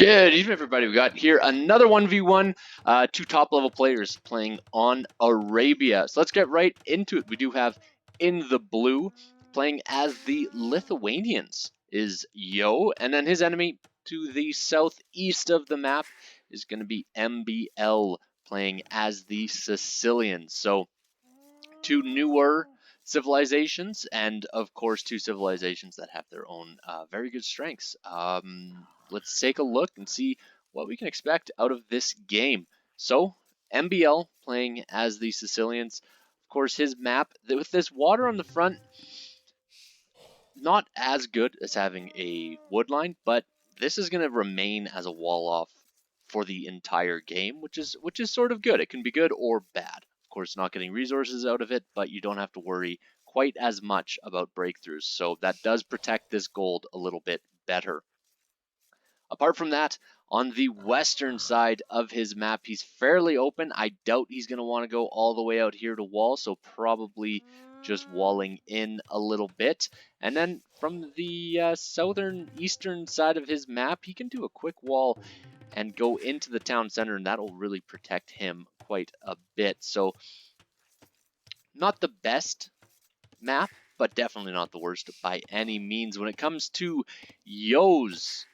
Good evening, everybody. We got here another 1v1, two top-level players playing on Arabia. So let's get right into it. We do have in the blue, playing as the Lithuanians, is Yo, and then his enemy to the southeast of the map is going to be MbL, playing as the Sicilians. So two newer civilizations, and of course two civilizations that have their own very good strengths. Let's take a look and see what we can expect out of this game. So MbL playing as the Sicilians. Of course, his map with this water on the front, not as good as having a wood line, but this is going to remain as a wall off for the entire game, which is sort of good. It can be good or bad. Of course, not getting resources out of it, but you don't have to worry quite as much about breakthroughs. So that does protect this gold a little bit better. Apart from that, on the western side of his map, he's fairly open. I doubt he's going to want to go all the way out here to wall, so probably just walling in a little bit. And then from the southern eastern side of his map, he can do a quick wall and go into the town center, and that'll really protect him quite a bit. So not the best map, but definitely not the worst by any means. When it comes to Yo's,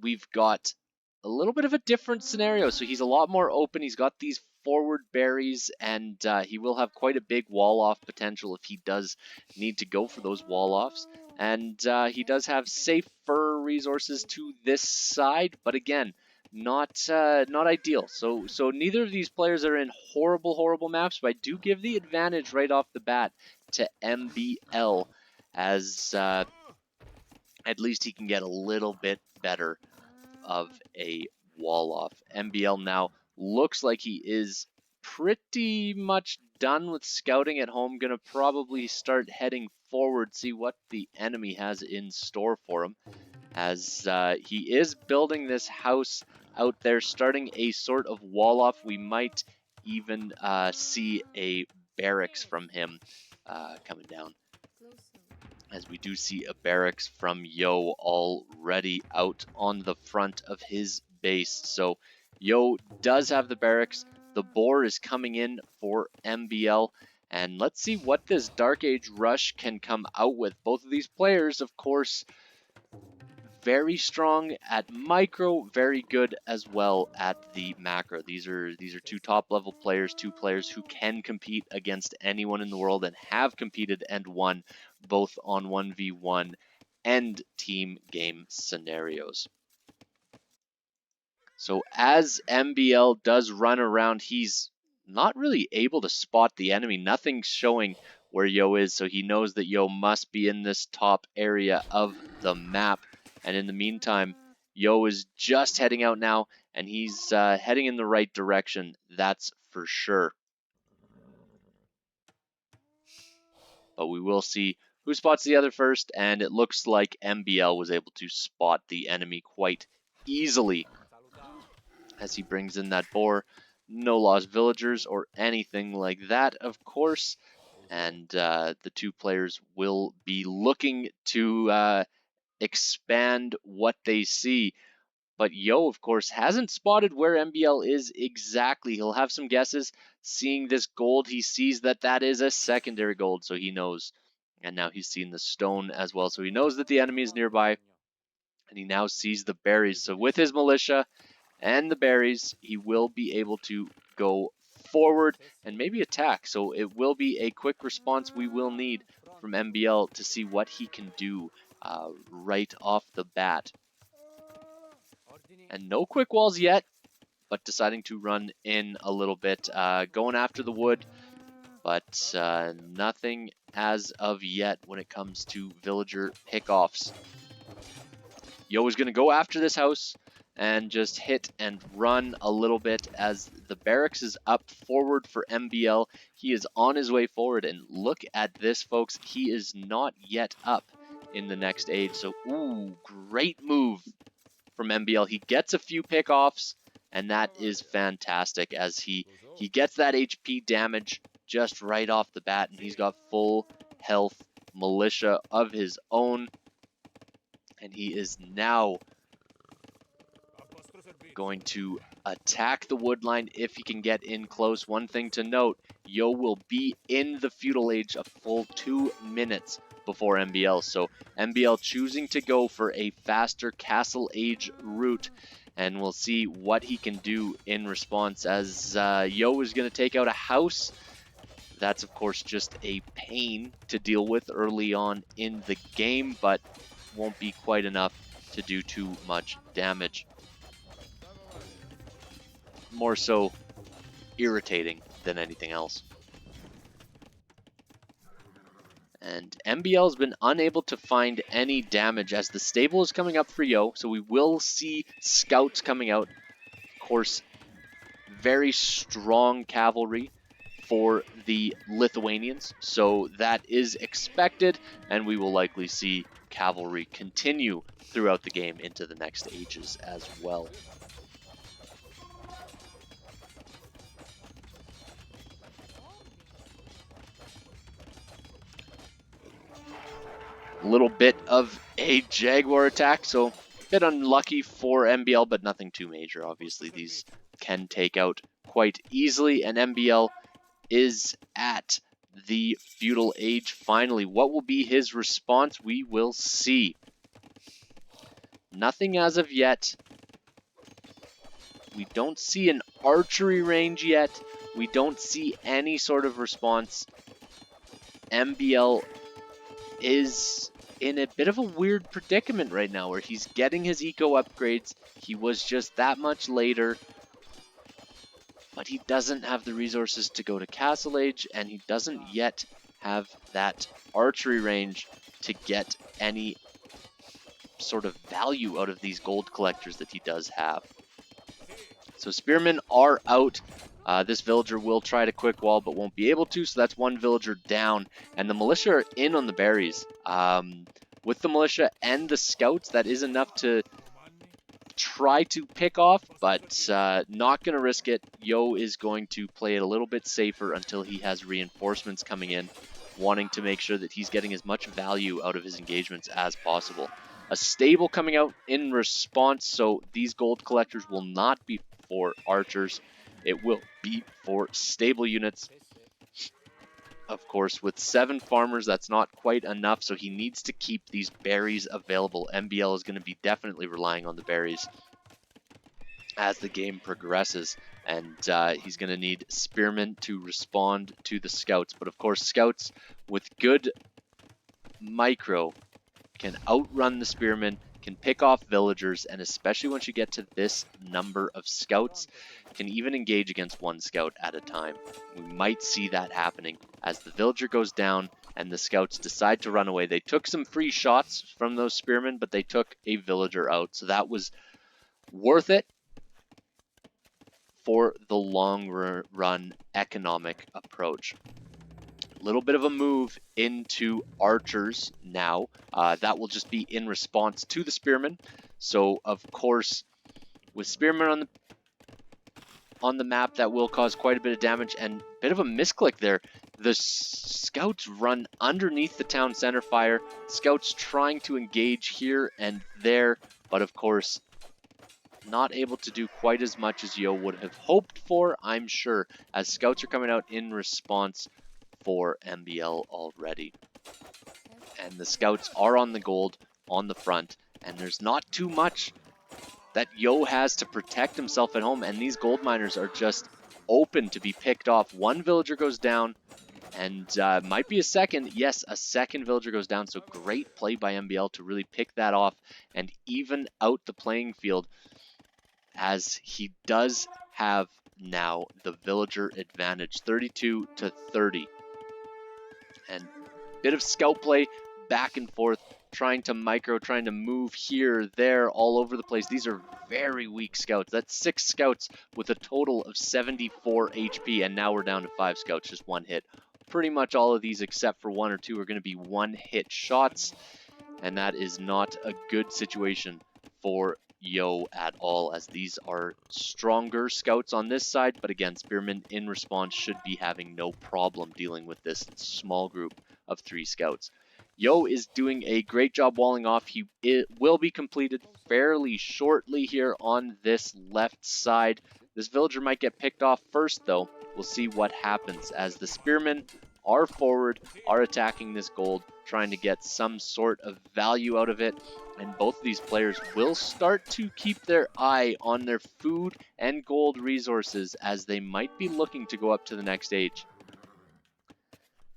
we've got a little bit of a different scenario. So he's a lot more open. He's got these forward berries, and he will have quite a big wall off potential if he does need to go for those wall offs. And he does have safer resources to this side, but again, not ideal. So neither of these players are in horrible maps, but I do give the advantage right off the bat to MbL, as at least he can get a little bit better of a wall off. MbL now looks like he is pretty much done with scouting at home. Gonna probably start heading forward, see what the enemy has in store for him, as he is building this house out there, starting a sort of wall off. We might even see a barracks from him coming down, as we do see a barracks from Yo already out on the front of his base. So Yo does have the barracks. The boar is coming in for MbL, and let's see what this Dark Age rush can come out with. Both of these players, of course, very strong at micro, very good as well at the macro. These are two top level players, two players who can compete against anyone in the world and have competed and won both on 1v1 and team game scenarios. So as MbL does run around, he's not really able to spot the enemy. Nothing's showing where Yo is, so he knows that Yo must be in this top area of the map. And in the meantime, Yo is just heading out now, and he's heading in the right direction, that's for sure. But we will see who spots the other first, and it looks like MbL was able to spot the enemy quite easily as he brings in that boar. No lost villagers or anything like that, of course. And the two players will be looking to expand what they see. But Yo, of course, hasn't spotted where MbL is exactly. He'll have some guesses. Seeing this gold, he sees that that is a secondary gold, so he knows. And now he's seen the stone as well, so he knows that the enemy is nearby. And he now sees the berries. So with his militia and the berries, he will be able to go forward and maybe attack. So it will be a quick response we will need from MbL to see what he can do right off the bat. And no quick walls yet, but deciding to run in a little bit, going after the wood, but nothing as of yet when it comes to villager pickoffs. Yo is going to go after this house and just hit and run a little bit as the barracks is up forward for MbL. He is on his way forward, and look at this, folks. He is not yet up in the next age. So, ooh, great move from MbL. He gets a few pickoffs, and that is fantastic as he gets that HP damage just right off the bat, and he's got full health militia of his own. And he is now going to attack the wood line if he can get in close. One thing to note, Yo will be in the feudal age a full 2 minutes before MbL. So MbL choosing to go for a faster castle age route, and we'll see what he can do in response as Yo is going to take out a house. That's of course just a pain to deal with early on in the game, but won't be quite enough to do too much damage. More so irritating than anything else. And MbL has been unable to find any damage as the stable is coming up for Yo, so we will see scouts coming out. Of course, very strong cavalry for the Lithuanians, so that is expected, and we will likely see cavalry continue throughout the game into the next ages as well. A little bit of a Jaguar attack, so a bit unlucky for MbL, but nothing too major. Obviously, these can take out quite easily, and MbL is at the feudal age finally. What will be his response? We will see. Nothing as of yet. We don't see an archery range yet. We don't see any sort of response. MbL is in a bit of a weird predicament right now where he's getting his eco upgrades. He was just that much later, but he doesn't have the resources to go to Castle Age, and he doesn't yet have that archery range to get any sort of value out of these gold collectors that he does have. So spearmen are out. This villager will try to quick wall, but won't be able to, so that's one villager down. And the militia are in on the berries. With the militia and the scouts, that is enough to try to pick off, but not going to risk it. Yo is going to play it a little bit safer until he has reinforcements coming in, wanting to make sure that he's getting as much value out of his engagements as possible. A stable coming out in response, so these gold collectors will not be for archers. It will be for stable units. Of course, with 7 farmers, that's not quite enough, so he needs to keep these berries available. MbL is going to be definitely relying on the berries as the game progresses, and he's going to need spearmen to respond to the scouts. But of course, scouts with good micro can outrun the spearmen, can pick off villagers, and especially once you get to this number of scouts, can even engage against one scout at a time. We might see that happening as the villager goes down and the scouts decide to run away. They took some free shots from those spearmen, but they took a villager out, so that was worth it for the long run economic approach. Little bit of a move into archers now. That will just be in response to the spearmen. So of course, with spearmen on the map, that will cause quite a bit of damage, and a bit of a misclick there. The scouts run underneath the town center fire. Scouts trying to engage here and there, but of course not able to do quite as much as Yo would have hoped for, I'm sure, as scouts are coming out in response for MbL already. And the scouts are on the gold on the front, and there's not too much that Yo has to protect himself at home, and these gold miners are just open to be picked off. One villager goes down, and might be a second. Yes, a second villager goes down, so great play by MbL to really pick that off and even out the playing field, as he does have now the villager advantage, 32 to 30. And bit of scout play back and forth, trying to micro, trying to move here, there, all over the place. These are very weak scouts. That's 6 scouts with a total of 74 HP, and now we're down to 5 scouts, just 1 hit. Pretty much all of these except for 1 or 2 are going to be 1-hit shots, and that is not a good situation for Yo at all, as these are stronger scouts on this side, but again, spearmen in response should be having no problem dealing with this small group of 3 scouts. Yo is doing a great job walling off. It will be completed fairly shortly here on this left side. This villager might get picked off first, though. We'll see what happens as the spearmen are forward, are attacking this gold, trying to get some sort of value out of it. And both of these players will start to keep their eye on their food and gold resources as they might be looking to go up to the next stage.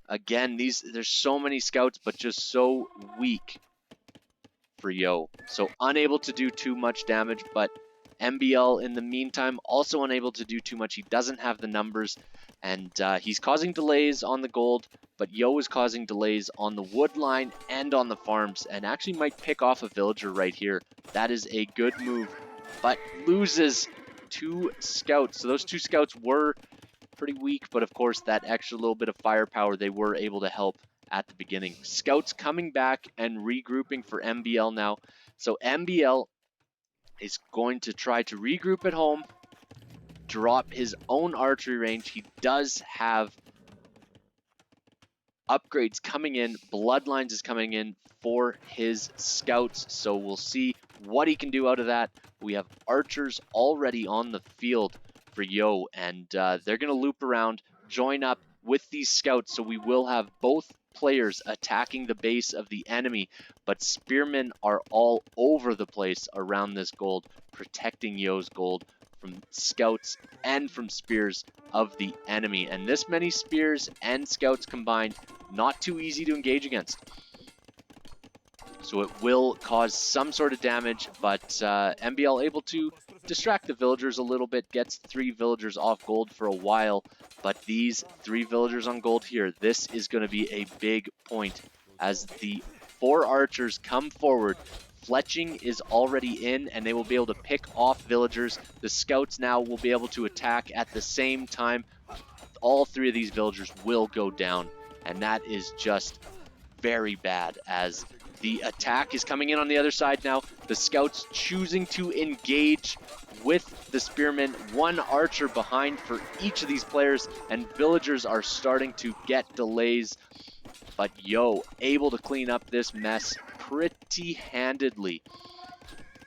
Again, there's so many scouts, but just so weak for Yo. So unable to do too much damage, but MbL in the meantime also unable to do too much. He doesn't have the numbers, and he's causing delays on the gold, but Yo is causing delays on the wood line and on the farms, and actually might pick off a villager right here. That is a good move, but loses 2 scouts. So those 2 scouts were pretty weak, but of course that extra little bit of firepower they were able to help at the beginning. Scouts coming back and regrouping for MbL now. So MbL is going to try to regroup at home, drop his own archery range. He does have upgrades coming in, bloodlines is coming in for his scouts, so we'll see what he can do out of that. We have archers already on the field for Yo, and they're going to loop around, join up with these scouts, so we will have both players attacking the base of the enemy, but spearmen are all over the place around this gold, protecting Yo's gold from scouts and from spears of the enemy. And this many spears and scouts combined, not too easy to engage against. So it will cause some sort of damage, but MbL able to distract the villagers a little bit, gets 3 villagers off gold for a while, but these 3 villagers on gold here, this is going to be a big point as the 4 archers come forward. Fletching is already in, and they will be able to pick off villagers. The scouts now will be able to attack at the same time. All 3 of these villagers will go down, and that is just very bad as the attack is coming in on the other side now. The scouts choosing to engage with the spearmen. 1 archer behind for each of these players, and villagers are starting to get delays. But Yo able to clean up this mess pretty handedly.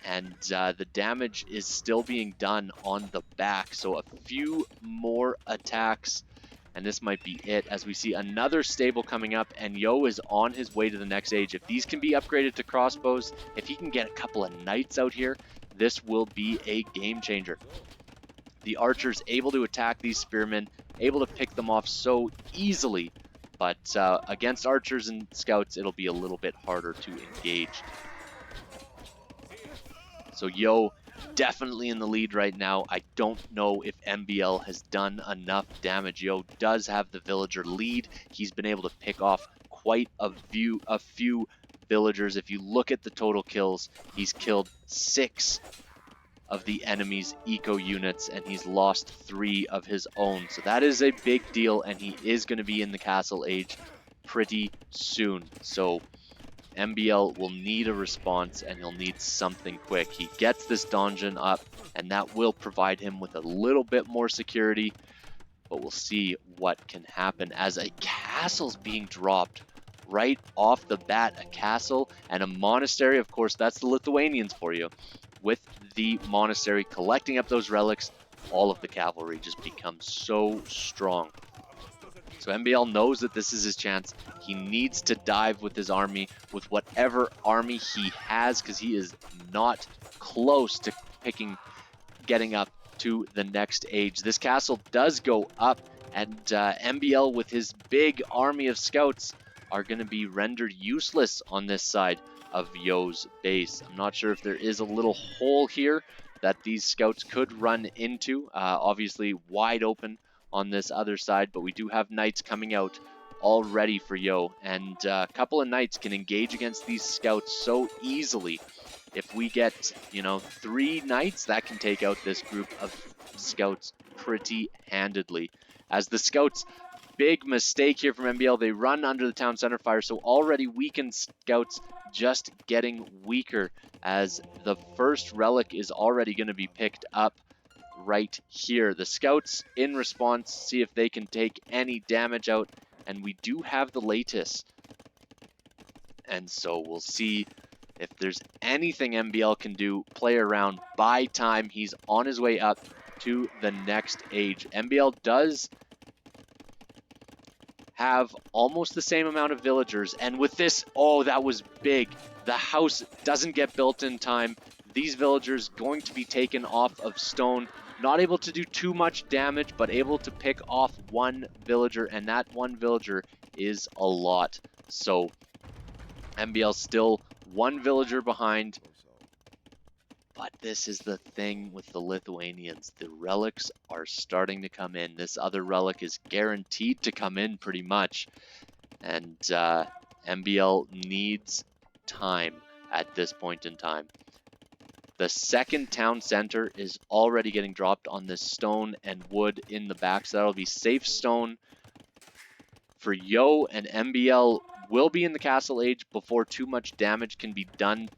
And the damage is still being done on the back. So a few more attacks, and this might be it, as we see another stable coming up, and Yo is on his way to the next age. If these can be upgraded to crossbows, if he can get a couple of knights out here, this will be a game changer. The archers able to attack these spearmen, able to pick them off so easily, but against archers and scouts, it'll be a little bit harder to engage. So Yo definitely in the lead right now. I don't know if MbL has done enough damage. Yo does have the villager lead. He's been able to pick off quite a few villagers. If you look at the total kills, he's killed 6 of the enemy's eco units, and he's lost 3 of his own. So that is a big deal, and he is going to be in the castle age pretty soon. So MbL will need a response, and he'll need something quick. He gets this donjon up, and that will provide him with a little bit more security, but we'll see what can happen as a castle's being dropped right off the bat. A castle and a monastery, of course, that's the Lithuanians for you. With the monastery collecting up those relics, all of the cavalry just becomes so strong. So MbL knows that this is his chance. He needs to dive with his army, with whatever army he has, because he is not close to getting up to the next age. This castle does go up, and MbL with his big army of scouts are going to be rendered useless on this side of Yo's base. I'm not sure if there is a little hole here that these scouts could run into. Obviously wide open on this other side, but we do have knights coming out all ready for Yo, and a couple of knights can engage against these scouts so easily. If we get, 3 knights, that can take out this group of scouts pretty handedly. As the scouts, big mistake here from MbL, they run under the town center fire, so already weakened scouts just getting weaker as the first relic is already going to be picked up right here. The scouts in response see if they can take any damage out, and we do have the latest. And so we'll see if there's anything MbL can do. Play around, buy time. He's on his way up to the next age. MbL does have almost the same amount of villagers, and with this, oh, that was big. The house doesn't get built in time. These villagers going to be taken off of stone, not able to do too much damage, but able to pick off one villager, and that one villager is a lot. So MbL still one villager behind. But this is the thing with the Lithuanians. The relics are starting to come in. This other relic is guaranteed to come in pretty much. And MbL needs time at this point in time. The second town center is already getting dropped on this stone and wood in the back. So that'll be safe stone for Yo, and MbL will be in the castle age before too much damage can be done.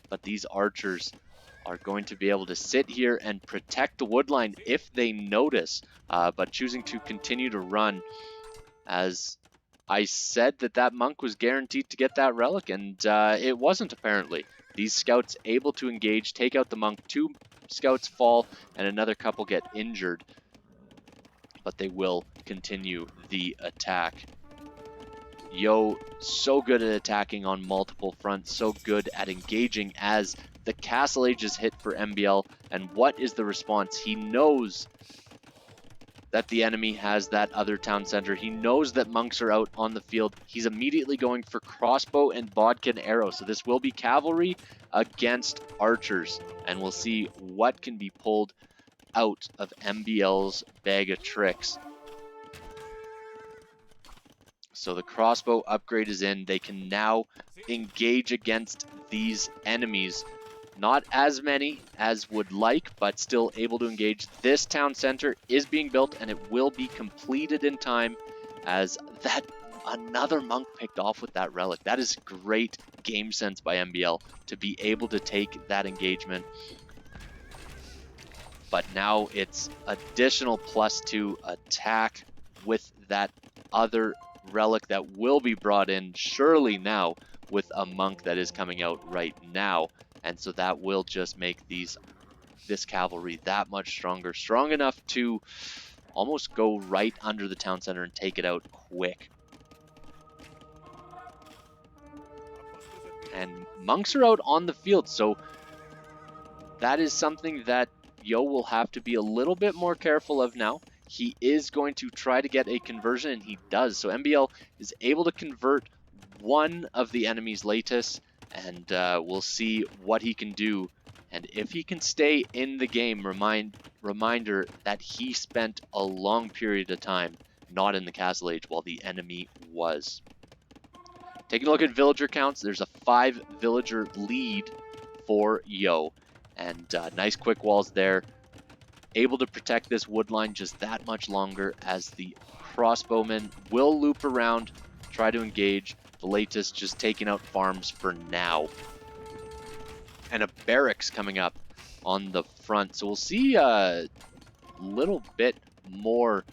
But these archers are going to be able to sit here and protect the wood line if they notice, but choosing to continue to run. As I said that monk was guaranteed to get that relic, and it wasn't apparently. These scouts able to engage, take out the monk. 2 scouts fall and another couple get injured, but they will continue the attack. Yo, so good at attacking on multiple fronts, so good at engaging as the castle age is hit for MbL. And what is the response? He knows that the enemy has that other town center. He knows that monks are out on the field. He's immediately going for crossbow and bodkin arrow. So this will be cavalry against archers. And we'll see what can be pulled out of MbL's bag of tricks. So the crossbow upgrade is in. They can now engage against these enemies. Not as many as would like, but still able to engage. This town center is being built, and it will be completed in time, as that another monk picked off with that relic. That is great game sense by MbL to be able to take that engagement. But now it's additional +2 attack with that other relic that will be brought in surely now with a monk that is coming out right now. And so that will just make this cavalry that much stronger. Strong enough to almost go right under the town center and take it out quick. And monks are out on the field, so that is something that Yo will have to be a little bit more careful of now. He is going to try to get a conversion, and he does. So MbL is able to convert one of the enemy's latest, and we'll see what he can do. And if he can stay in the game, reminder that he spent a long period of time not in the castle age while the enemy was. Taking a look at villager counts, there's a 5 villager lead for Yo. And nice quick walls there. Able to protect this wood line just that much longer, as the crossbowmen will loop around, try to engage. The latest just taking out farms for now. And a barracks coming up on the front. So we'll see a little bit more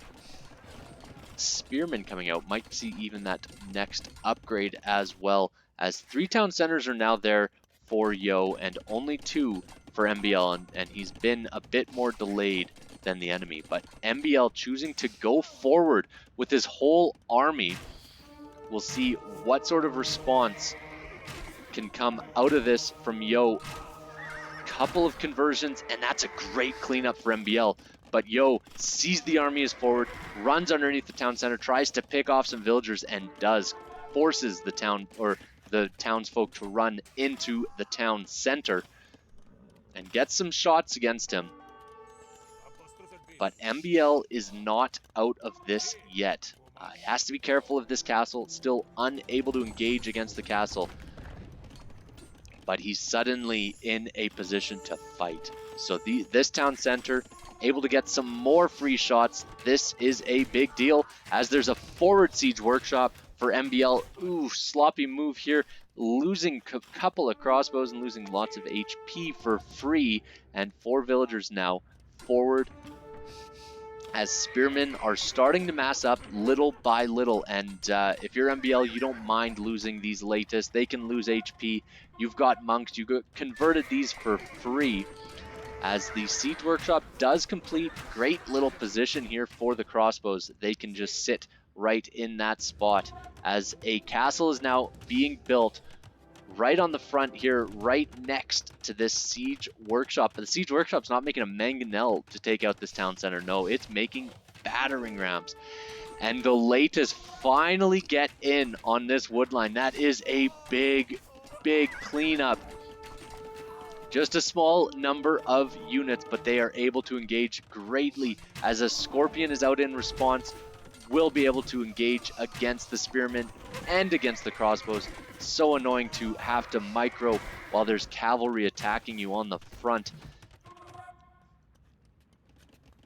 spearmen coming out. Might see even that next upgrade as well, as 3 town centers are now there for Yo and only 2 for MbL, and he's been a bit more delayed than the enemy. But MbL choosing to go forward with his whole army. We'll see what sort of response can come out of this from Yo. Couple of conversions, and that's a great cleanup for MbL. But Yo sees the army is forward, runs underneath the town center, tries to pick off some villagers, and forces the town, or the townsfolk, to run into the town center and get some shots against him. But MbL is not out of this yet. He has to be careful of this castle, still unable to engage against the castle. But he's suddenly in a position to fight. So this town center able to get some more free shots. This is a big deal, as there's a forward siege workshop for MbL. Ooh, sloppy move here, losing a couple of crossbows and losing lots of HP for free. And 4 villagers now forward as spearmen are starting to mass up little by little. And if you're MbL, you don't mind losing these latest. They can lose HP. You've got monks. You converted these for free. As the siege workshop does complete, great little position here for the crossbows. They can just sit right in that spot as a castle is now being built right on the front here, right next to this siege workshop. But the siege workshop's not making a mangonel to take out this town center. No, it's making battering rams. And the latest finally get in on this wood line. That is a big, big cleanup. Just a small number of units, but they are able to engage greatly as a Scorpion is out in response, will be able to engage against the Spearmen and against the crossbows. So annoying to have to micro while there's cavalry attacking you on the front.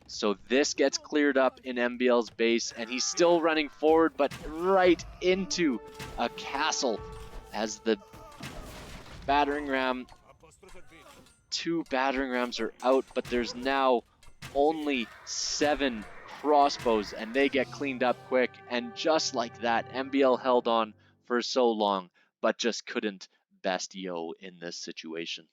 So this gets cleared up in MbL's base, and he's still running forward, but right into a castle as the battering ram, 2 battering rams are out, but there's now only 7 crossbows, and they get cleaned up quick. And just like that, MbL held on for so long, but just couldn't best Yo in this situation.